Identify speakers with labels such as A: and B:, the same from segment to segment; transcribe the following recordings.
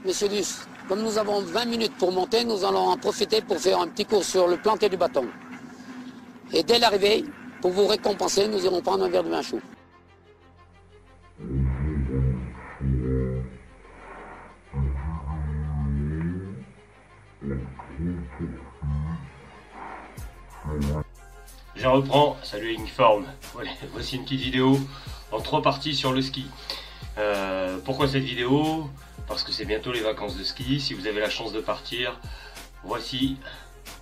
A: Monsieur Luce, comme nous avons 20 minutes pour monter, nous allons en profiter pour faire un petit cours sur le planter du bâton. Et dès l'arrivée, pour vous récompenser, nous irons prendre un verre de vin chaud.
B: Je reprends, salut Uniforme. Voilà, voici une petite vidéo en 3 parties sur le ski. Pourquoi cette vidéo? Parce que c'est bientôt les vacances de ski. Si vous avez la chance de partir, voici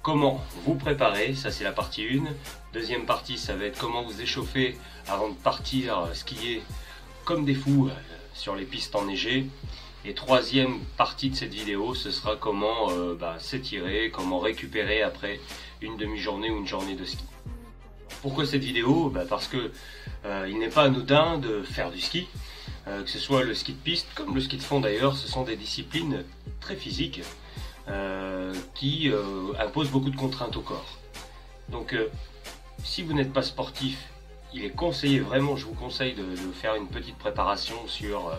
B: comment vous préparer. Ça c'est la partie 1. Deuxième partie, ça va être comment vous échauffer avant de partir skier comme des fous sur les pistes enneigées. Et troisième partie de cette vidéo, ce sera comment s'étirer, comment récupérer après une demi-journée ou une journée de ski. Pourquoi cette vidéo? Parce que il n'est pas anodin de faire du ski, que ce soit le ski de piste comme le ski de fond d'ailleurs. Ce sont des disciplines très physiques qui imposent beaucoup de contraintes au corps. Donc si vous n'êtes pas sportif, il est conseillé, vraiment je vous conseille de faire une petite préparation sur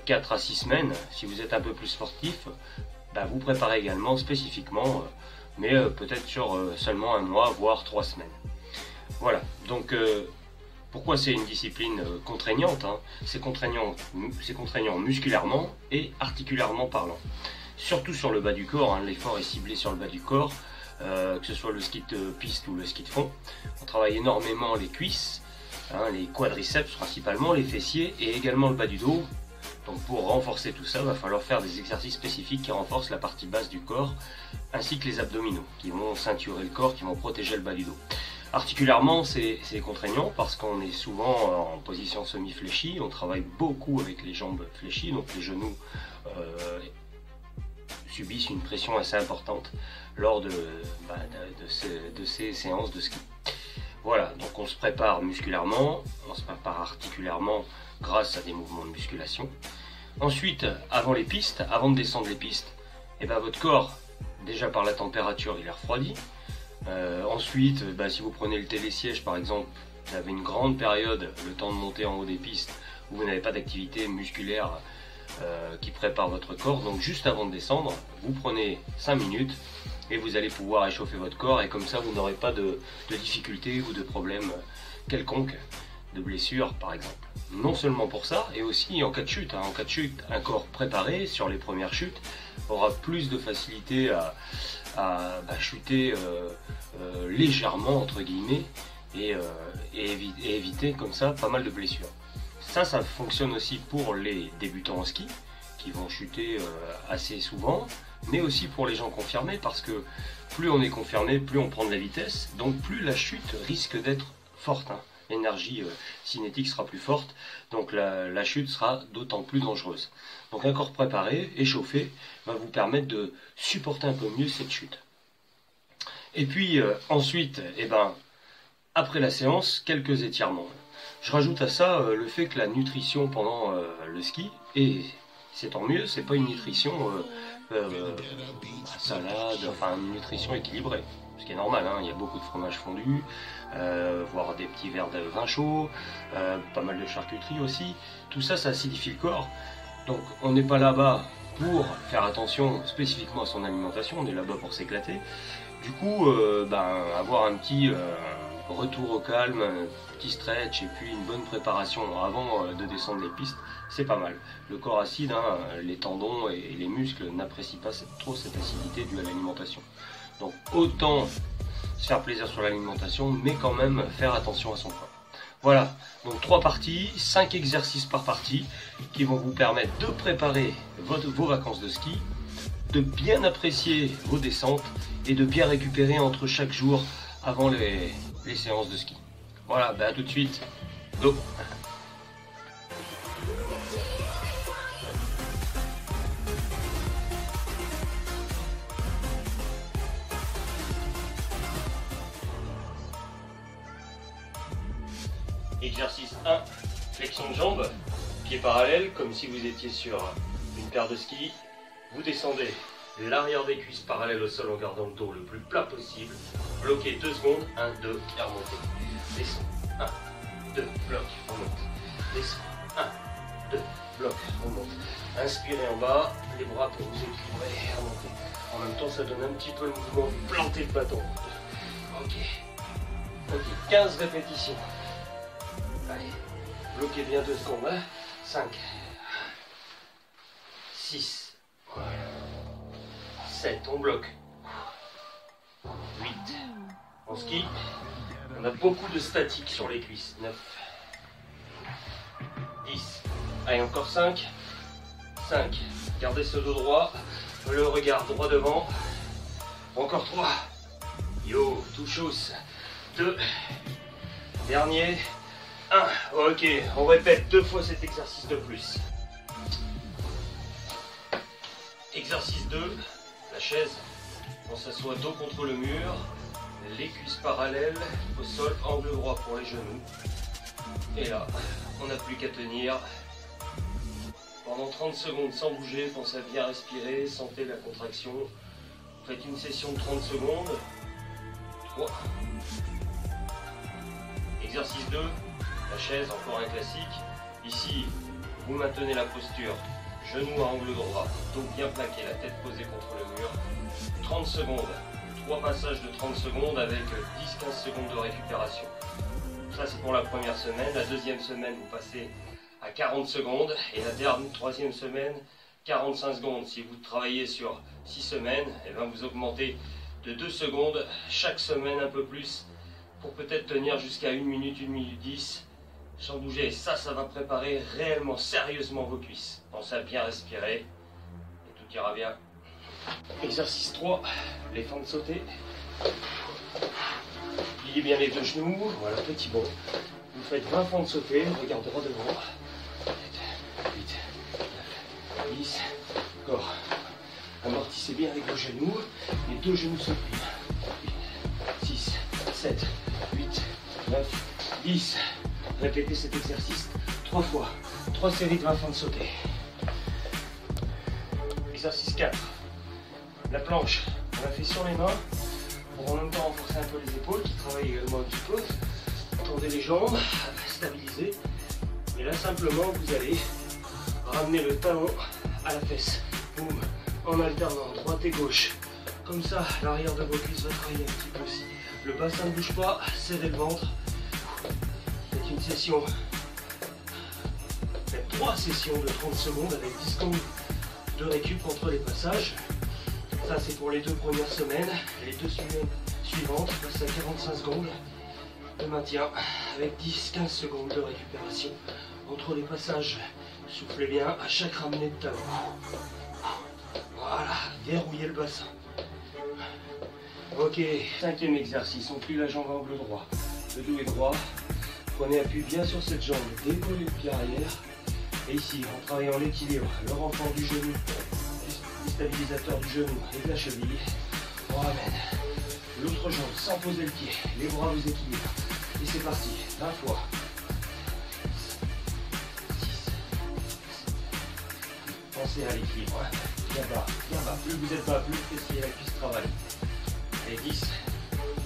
B: 4 à 6 semaines. Si vous êtes un peu plus sportif, vous préparez également spécifiquement, mais peut-être sur seulement 1 mois, voire 3 semaines. Voilà, donc pourquoi c'est une discipline contraignante, hein? C'est contraignant musculairement et articulairement parlant. Surtout sur le bas du corps, hein, l'effort est ciblé sur le bas du corps, que ce soit le ski de piste ou le ski de fond. On travaille énormément les cuisses, hein, les quadriceps principalement, les fessiers et également le bas du dos. Donc pour renforcer tout ça, il va falloir faire des exercices spécifiques qui renforcent la partie basse du corps, ainsi que les abdominaux, qui vont ceinturer le corps, qui vont protéger le bas du dos. Articulairement, c'est contraignant parce qu'on est souvent en position semi-fléchie, on travaille beaucoup avec les jambes fléchies, donc les genoux subissent une pression assez importante lors de ces séances de ski. Voilà, donc on se prépare musculairement, on se prépare articulairement grâce à des mouvements de musculation. Ensuite, avant les pistes, avant de descendre les pistes, votre corps, déjà par la température, il est refroidi. Ensuite, si vous prenez le télésiège par exemple, vous avez une grande période, le temps de monter en haut des pistes, où vous n'avez pas d'activité musculaire qui prépare votre corps. Donc juste avant de descendre, vous prenez 5 minutes et vous allez pouvoir échauffer votre corps, et comme ça vous n'aurez pas de difficultés ou de problèmes quelconques, de blessures par exemple. Non seulement pour ça, et aussi en cas de chute. En cas de chute, un corps préparé sur les premières chutes aura plus de facilité à chuter légèrement entre guillemets et éviter comme ça pas mal de blessures. Ça fonctionne aussi pour les débutants en ski qui vont chuter assez souvent, mais aussi pour les gens confirmés, parce que plus on est confirmé, plus on prend de la vitesse, donc plus la chute risque d'être forte, hein. L'énergie cinétique sera plus forte, donc la chute sera d'autant plus dangereuse. Donc un corps préparé, échauffé, va vous permettre de supporter un peu mieux cette chute. Et puis ensuite, après la séance, quelques étirements. Je rajoute à ça le fait que la nutrition pendant le ski, et c'est tant mieux, c'est pas une nutrition salade, enfin une nutrition équilibrée. Ce qui est normal, hein, il y a beaucoup de fromage fondu, voire des petits verres de vin chaud, pas mal de charcuterie aussi. Tout ça, ça acidifie le corps. Donc on n'est pas là-bas pour faire attention spécifiquement à son alimentation, on est là-bas pour s'éclater. Du coup, avoir un petit retour au calme, un petit stretch et puis une bonne préparation avant de descendre les pistes, c'est pas mal. Le corps acide, hein, les tendons et les muscles n'apprécient pas trop cette acidité due à l'alimentation. Donc autant se faire plaisir sur l'alimentation, mais quand même faire attention à son corps. Voilà, donc 3 parties, 5 exercices par partie qui vont vous permettre de préparer vos vacances de ski, de bien apprécier vos descentes et de bien récupérer entre chaque jour avant les séances de ski. Voilà, à tout de suite. Go! Exercice 1, flexion de jambes, pieds parallèles comme si vous étiez sur une paire de skis. Vous descendez l'arrière des cuisses parallèles au sol en gardant le dos le plus plat possible. Bloquez 2 secondes, 1, 2 et remontez. Descend, 1, 2, bloc, remonte. Descend, 1, 2, bloc, remonte. Inspirez en bas, les bras pour vous équilibrer et remonter. En même temps, ça donne un petit peu le mouvement planté de bâton. Ok. Ok, 15 répétitions. Allez, bloquez bien 2 secondes. Hein. 5, 6, 7, on bloque. 8. En ski, on a beaucoup de statique sur les cuisses. 9, 10. Allez, encore 5. 5. Gardez ce dos droit. Le regard droit devant. Encore 3. Yo, touchous. 2. Dernier. 1. Ok, on répète 2 fois cet exercice de plus. Exercice 2. La chaise. On s'assoit dos contre le mur. Les cuisses parallèles au sol, angle droit pour les genoux. Et là, on n'a plus qu'à tenir pendant 30 secondes sans bouger. Pensez à bien respirer, sentez la contraction. Faites une session de 30 secondes. 3. Exercice 2, la chaise, encore un classique. Ici, vous maintenez la posture, genoux à angle droit, dos bien plaqué, la tête posée contre le mur. 30 secondes. 3 passages de 30 secondes avec 10-15 secondes de récupération. Ça c'est pour la première semaine. La deuxième semaine vous passez à 40 secondes et la troisième semaine 45 secondes. Si vous travaillez sur 6 semaines, et bien vous augmentez de 2 secondes chaque semaine un peu plus pour peut-être tenir jusqu'à 1 minute, 1 minute 10 sans bouger. Ça va préparer réellement, sérieusement vos cuisses. Pensez à bien respirer et tout ira bien. Exercice 3, les fentes sautées. Pliez bien les 2 genoux, voilà, petit bond. Vous faites 20 fentes sautées, regard droit devant. 8, 9, 10, encore. Amortissez bien avec vos genoux, les 2 genoux se plient. 6, 7, 8, 9, 10. Répétez cet exercice 3 fois. 3 séries de 20 fentes sautées. Exercice 4. La planche, on la fait sur les mains pour en même temps renforcer un peu les épaules qui travaillent également un petit peu. Tendez les jambes, stabiliser. Et là simplement vous allez ramener le talon à la fesse. Boum, en alternant droite et gauche. Comme ça, l'arrière de vos cuisses va travailler un petit peu aussi. Le bassin ne bouge pas, serrez le ventre. Faites une session. Faites 3 sessions de 30 secondes avec 10 secondes de récup entre les passages. Ça c'est pour les 2 premières semaines. Les 2 semaines suivantes, passe à 45 secondes de maintien avec 10-15 secondes de récupération entre les passages. Soufflez bien à chaque ramenée de talon. Voilà, dérouillez le bassin. Ok, 5e exercice, on plie la jambe à angle droit. Le dos est droit. Prenez appui bien sur cette jambe, décollez le pied arrière. Et ici, en travaillant l'équilibre, le renfort du genou, le stabilisateur du genou et de la cheville, on ramène l'autre jambe sans poser le pied. Les bras vous équilibrent. Et c'est parti, 20 fois. 6. Pensez à l'équilibre. Hein. Bien bas, bien bas. Plus vous êtes bas, plus le fessier et la cuisse travaillent. Allez, 10,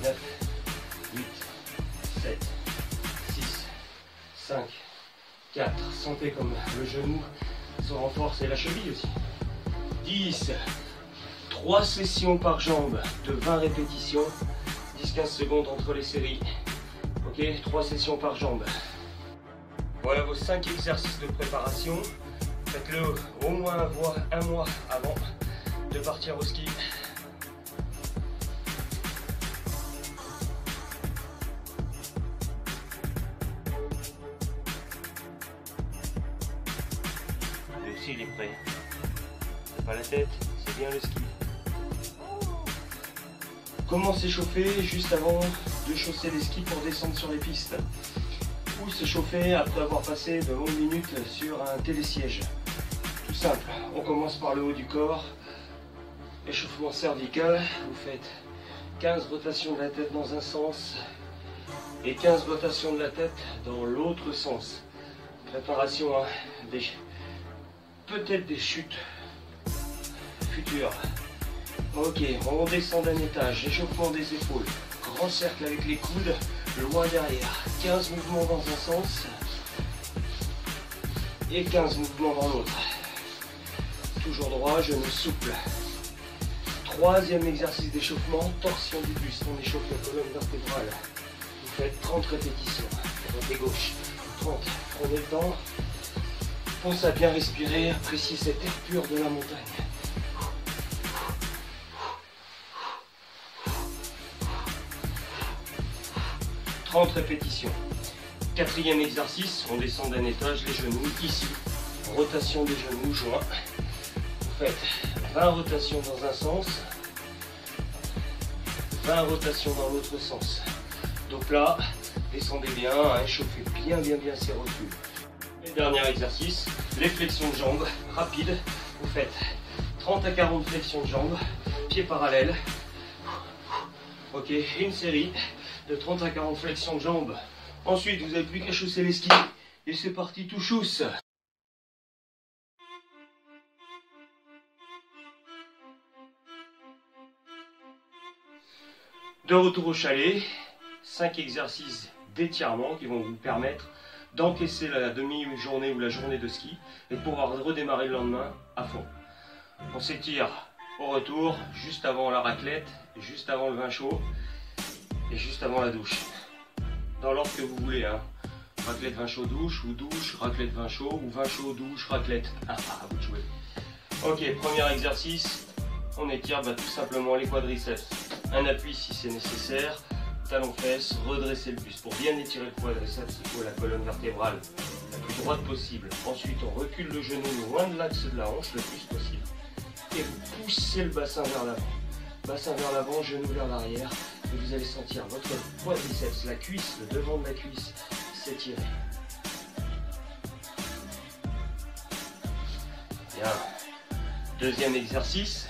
B: 9, 8, 7, 6, 5, 4. Sentez comme le genou se renforce et la cheville aussi. 10. 3 sessions par jambe de 20 répétitions. 10-15 secondes entre les séries. Ok, 3 sessions par jambe. Voilà vos 5 exercices de préparation. Faites-le au moins un mois avant de partir au ski. Lui aussi il est prêt. C'est pas la tête, c'est bien le ski. Comment s'échauffer juste avant de chausser les skis pour descendre sur les pistes? Ou s'échauffer après avoir passé de longues minutes sur un télésiège? Tout simple, on commence par le haut du corps. Échauffement cervical, vous faites 15 rotations de la tête dans un sens et 15 rotations de la tête dans l'autre sens. Préparation à peut-être des chutes futures. Ok, on descend d'un étage, échauffement des épaules, grand cercle avec les coudes, loin derrière, 15 mouvements dans un sens et 15 mouvements dans l'autre. Toujours droit, genou souple. Troisième exercice d'échauffement, torsion du buste. On échauffe la colonne vertébrale. Vous faites 30 répétitions. Côté gauche, 30. Prenez le temps. Pensez à bien respirer, appréciez cette air pur de la montagne. 30 répétitions. Quatrième exercice, on descend d'un étage, les genoux ici. Rotation des genoux, joints. Vous faites 20 rotations dans un sens, 20 rotations dans l'autre sens. Donc là, descendez bien, hein, échauffez bien ces rotules. Et dernier exercice, les flexions de jambes, rapides. Vous faites 30 à 40 flexions de jambes, pieds parallèles. Ok, une série de 30 à 40 flexions de jambes. Ensuite, vous n'avez plus qu'à chausser les skis. Et c'est parti, tout chousse. De retour au chalet, 5 exercices d'étirement qui vont vous permettre d'encaisser la demi-journée ou la journée de ski et de pouvoir redémarrer le lendemain à fond. On s'étire au retour, juste avant la raclette, juste avant le vin chaud et juste avant la douche. Dans l'ordre que vous voulez, hein. Raclette, vin chaud, douche, ou douche, raclette, vin chaud, ou vin chaud, douche, raclette. À vous de jouer. Ok, premier exercice, on étire tout simplement les quadriceps. Un appui si c'est nécessaire, talon fesses, redresser le buste. Pour bien étirer le quadriceps, il faut la colonne vertébrale la plus droite possible. Ensuite, on recule le genou loin de l'axe de la hanche le plus possible. Et vous poussez le bassin vers l'avant. Bassin vers l'avant, genou vers l'arrière. Et vous allez sentir votre quadriceps, la cuisse, le devant de la cuisse s'étirer. Bien. Deuxième exercice,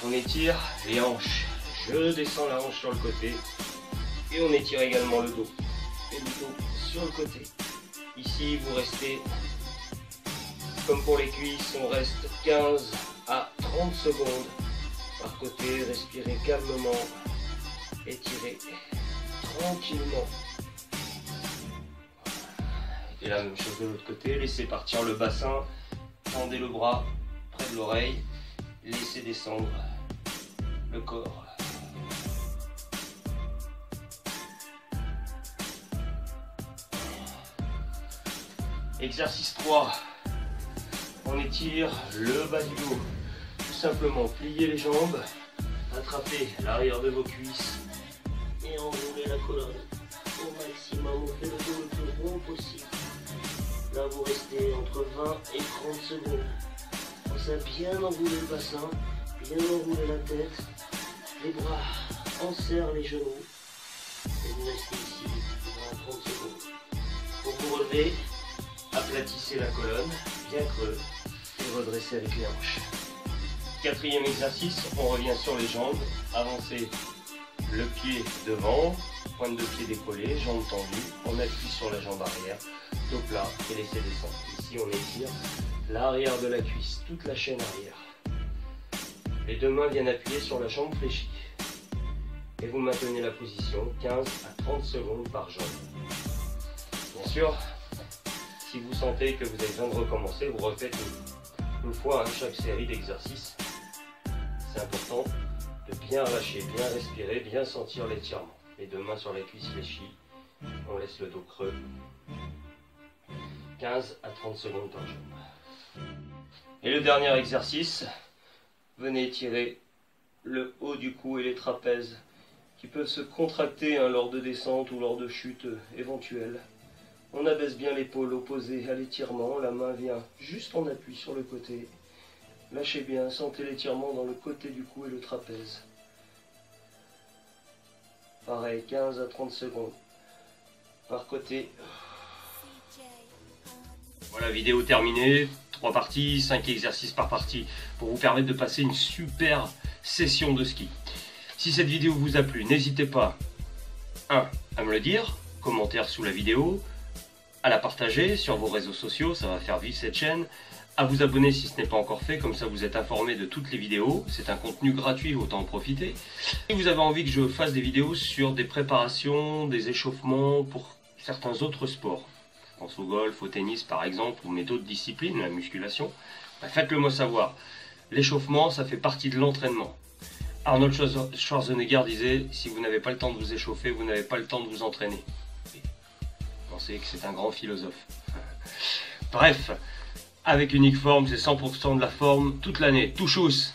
B: on étire les hanches. Je descends la hanche sur le côté et on étire également le dos. Et le dos sur le côté. Ici, vous restez, comme pour les cuisses, on reste 15 à 30 secondes par côté. Respirez calmement, étirez tranquillement. Et la même chose de l'autre côté, laissez partir le bassin, tendez le bras près de l'oreille, laissez descendre le corps. Exercice 3, on étire le bas du dos. Tout simplement, pliez les jambes, attrapez l'arrière de vos cuisses et enroulez la colonne au maximum. On fait le dos le plus rond possible. Là, vous restez entre 20 et 30 secondes. Pensez à bien enrouler le bassin, bien enrouler la tête, les bras, enserrez les genoux et vous restez ici pendant 30 secondes. Pour vous relever, aplatissez la colonne, bien creux, et redressez avec les hanches. Quatrième exercice, on revient sur les jambes, avancez le pied devant, pointe de pied décollée, jambes tendues, on appuie sur la jambe arrière, dos plat et laissez descendre. Ici on étire l'arrière de la cuisse, toute la chaîne arrière. Les deux mains viennent appuyer sur la jambe fléchie. Et vous maintenez la position 15 à 30 secondes par jambe. Bien sûr, si vous sentez que vous avez besoin de recommencer, vous refaites une fois chaque série d'exercices. C'est important de bien relâcher, bien respirer, bien sentir l'étirement. Les deux mains sur les cuisses fléchies, on laisse le dos creux. 15 à 30 secondes par jambe. Et le dernier exercice, venez étirer le haut du cou et les trapèzes qui peuvent se contracter lors de descente ou lors de chute éventuelle. On abaisse bien l'épaule opposée à l'étirement, la main vient juste en appui sur le côté. Lâchez bien, sentez l'étirement dans le côté du cou et le trapèze. Pareil, 15 à 30 secondes par côté. Voilà, vidéo terminée. 3 parties, 5 exercices par partie pour vous permettre de passer une super session de ski. Si cette vidéo vous a plu, n'hésitez pas 1. à me le dire, commentaire sous la vidéo, à la partager sur vos réseaux sociaux, ça va faire vivre cette chaîne, à vous abonner si ce n'est pas encore fait, comme ça vous êtes informé de toutes les vidéos, c'est un contenu gratuit, autant en profiter. Si vous avez envie que je fasse des vidéos sur des préparations, des échauffements pour certains autres sports, je pense au golf, au tennis par exemple, ou mes d'autres disciplines, la musculation, Bah, faites-le moi savoir. L'échauffement, ça fait partie de l'entraînement. Arnold Schwarzenegger disait, si vous n'avez pas le temps de vous échauffer, vous n'avez pas le temps de vous entraîner. On sait que c'est un grand philosophe. Bref, avec Unique Form, c'est 100% de la forme toute l'année. Touchous!